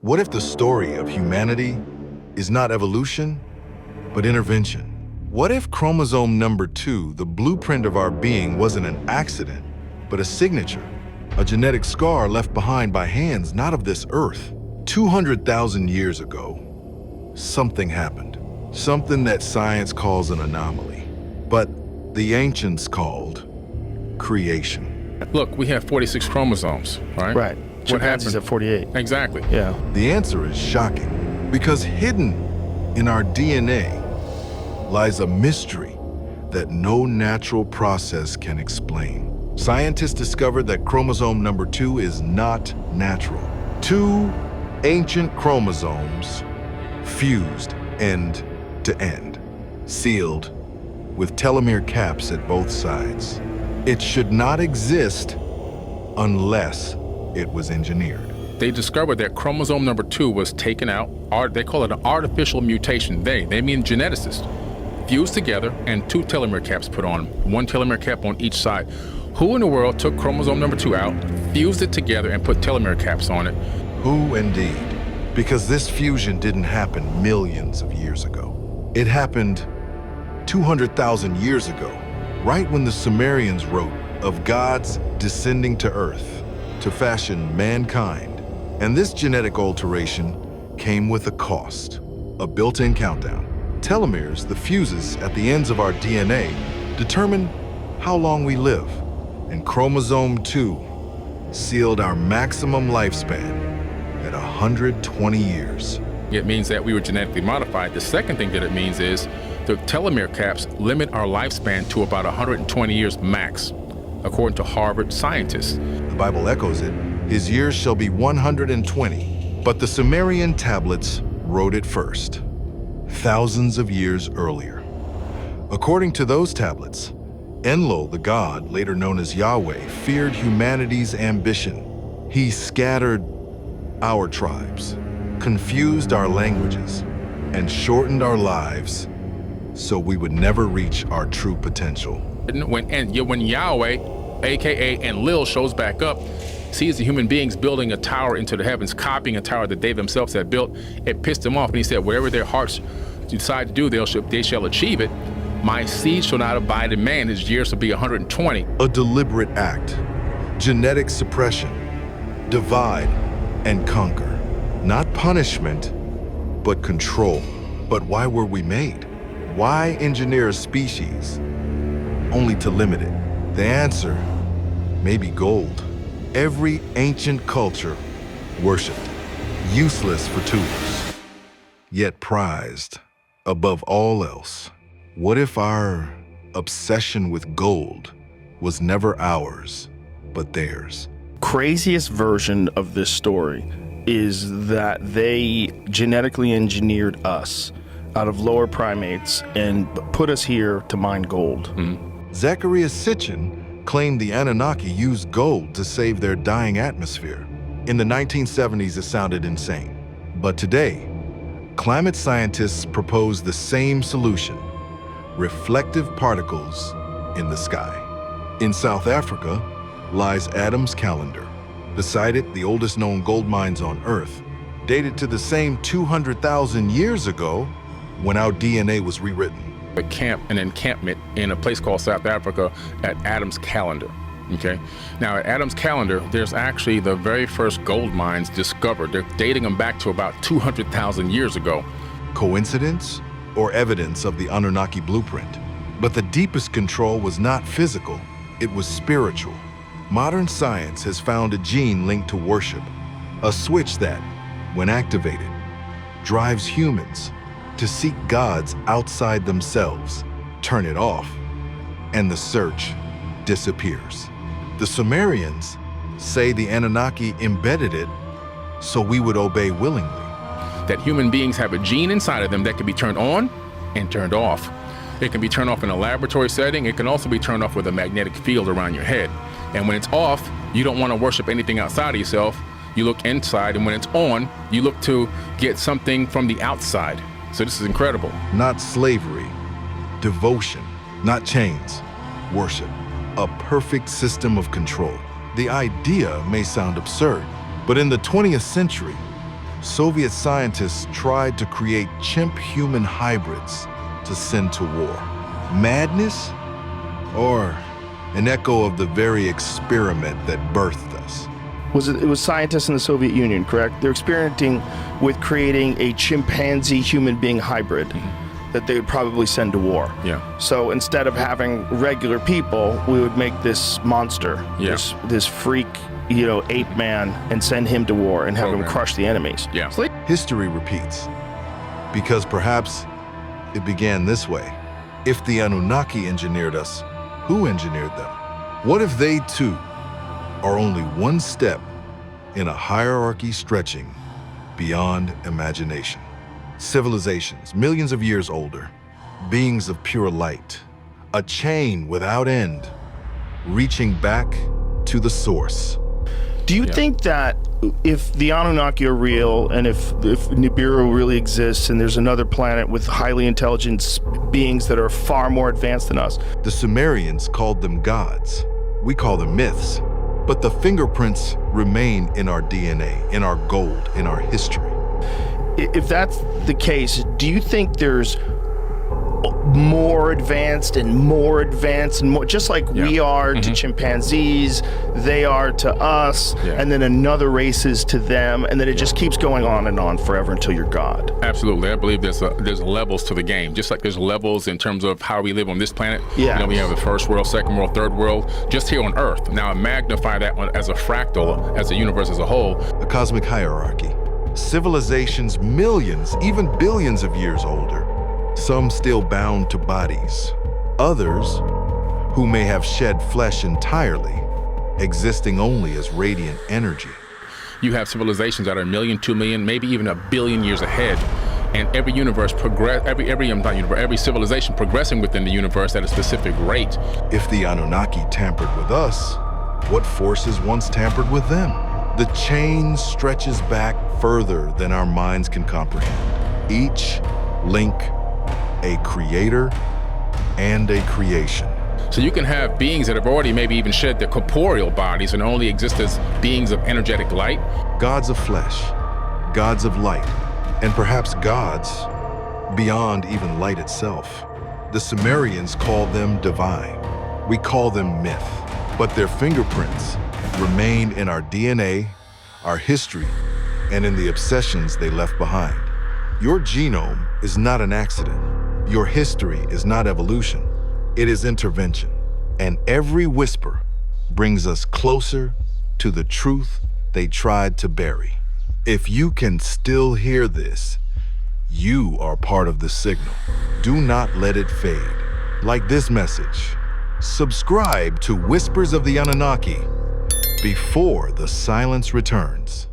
What if the story of humanity is not evolution, but intervention? What if chromosome number 2, the blueprint of our being, wasn't an accident, but a signature, a genetic scar left behind by hands not of this earth? 200,000 years ago, something happened. Something that science calls an anomaly, but the ancients called creation. Look, we have 46 chromosomes, right? Right. What Chimpanzees happened? have 48. Exactly. Yeah. The answer is shocking, because hidden in our DNA lies a mystery that no natural process can explain. Scientists discovered that chromosome number 2 is not natural. 2 ancient chromosomes fused end to end, sealed with telomere caps at both sides. It should not exist unless it was engineered. They discovered that chromosome number 2 was taken out. They call it an artificial mutation. They mean geneticists. Fused together and 2 telomere caps put on, 1 telomere cap on each side. Who in the world took chromosome number 2 out, fused it together, and put telomere caps on it? Who indeed? Because this fusion didn't happen millions of years ago. It happened 200,000 years ago, right when the Sumerians wrote of gods descending to earth to fashion mankind. And this genetic alteration came with a cost, a built-in countdown. Telomeres, the fuses at the ends of our DNA, determine how long we live. And chromosome 2 sealed our maximum lifespan at 120 years. It means that we were genetically modified. The second thing that it means is the telomere caps limit our lifespan to about 120 years max, according to Harvard scientists. The Bible echoes it, his years shall be 120. But the Sumerian tablets wrote it first, thousands of years earlier. According to those tablets, Enlil, the god, later known as Yahweh, feared humanity's ambition. He scattered our tribes, confused our languages, and shortened our lives so we would never reach our true potential. When Yahweh, aka Enlil, shows back up, sees the human beings building a tower into the heavens, copying a tower that they themselves had built, it pissed him off, and he said, whatever their hearts decide to do, they shall achieve it. My seed shall not abide in man, his years will be 120. A deliberate act, genetic suppression, divide and conquer. Not punishment, but control. But why were we made? Why engineer a species only to limit it? The answer may be gold. Every ancient culture worshipped, useless for tools, yet prized above all else. What if our obsession with gold was never ours, but theirs? Craziest version of this story is that they genetically engineered us out of lower primates and put us here to mine gold. Zacharias Sitchin claimed the Anunnaki used gold to save their dying atmosphere. In the 1970s, it sounded insane. But today, climate scientists propose the same solution: reflective particles in the sky. In South Africa lies Adam's calendar. Beside it, the oldest known gold mines on Earth, dated to the same 200,000 years ago when our DNA was rewritten. An encampment in a place called South Africa at Adam's Calendar, okay? Now at Adam's Calendar, there's actually the very first gold mines discovered. They're dating them back to about 200,000 years ago. Coincidence or evidence of the Anunnaki blueprint? But the deepest control was not physical, it was spiritual. Modern science has found a gene linked to worship, a switch that, when activated, drives humans to seek gods outside themselves. Turn it off, and the search disappears. The Sumerians say the Anunnaki embedded it so we would obey willingly. That human beings have a gene inside of them that can be turned on and turned off. It can be turned off in a laboratory setting. It can also be turned off with a magnetic field around your head. And when it's off, you don't want to worship anything outside of yourself. You look inside, and when it's on, you look to get something from the outside. So this is incredible. Not slavery, devotion, not chains, worship. A perfect system of control. The idea may sound absurd, but in the 20th century, Soviet scientists tried to create chimp-human hybrids to send to war. Madness? Or an echo of the very experiment that birthed us? It was scientists in the Soviet Union, correct? They're experimenting with creating a chimpanzee human being hybrid that they would probably send to war. Yeah. So instead of having regular people, we would make this monster, Yeah. this freak, ape man, and send him to war and have him Program. crush the enemies. Yeah. History repeats, because perhaps it began this way. If the Anunnaki engineered us, who engineered them? What if they too are only one step in a hierarchy stretching beyond imagination? Civilizations, millions of years older, beings of pure light, a chain without end, reaching back to the source. Do you think that if the Anunnaki are real, and if Nibiru really exists, and there's another planet with highly intelligent beings that are far more advanced than us? The Sumerians called them gods. We call them myths. But the fingerprints remain in our DNA, in our gold, in our history. If that's the case, do you think there's more advanced and more, just like we are to chimpanzees, they are to us, and then another race is to them, and then it just keeps going on and on forever until you're God? Absolutely. I believe there's levels to the game, just like there's levels in terms of how we live on this planet. Yeah. We have the first world, second world, third world, just here on Earth. Now magnify that one as a fractal, as a universe as a whole. A cosmic hierarchy. Civilizations millions, even billions of years older. Some still bound to bodies. Others who may have shed flesh entirely, existing only as radiant energy. You have civilizations that are 1 million, 2 million, maybe even 1 billion years ahead. And every universe every civilization progressing within the universe at a specific rate. If the Anunnaki tampered with us, what forces once tampered with them? The chain stretches back further than our minds can comprehend. Each link, a creator and a creation. So you can have beings that have already maybe even shed their corporeal bodies and only exist as beings of energetic light. Gods of flesh, gods of light, and perhaps gods beyond even light itself. The Sumerians called them divine. We call them myth, but their fingerprints remain in our DNA, our history, and in the obsessions they left behind. Your genome is not an accident. Your history is not evolution. It is intervention. And every whisper brings us closer to the truth they tried to bury. If you can still hear this, you are part of the signal. Do not let it fade. Like this message, subscribe to Whispers of the Anunnaki before the silence returns.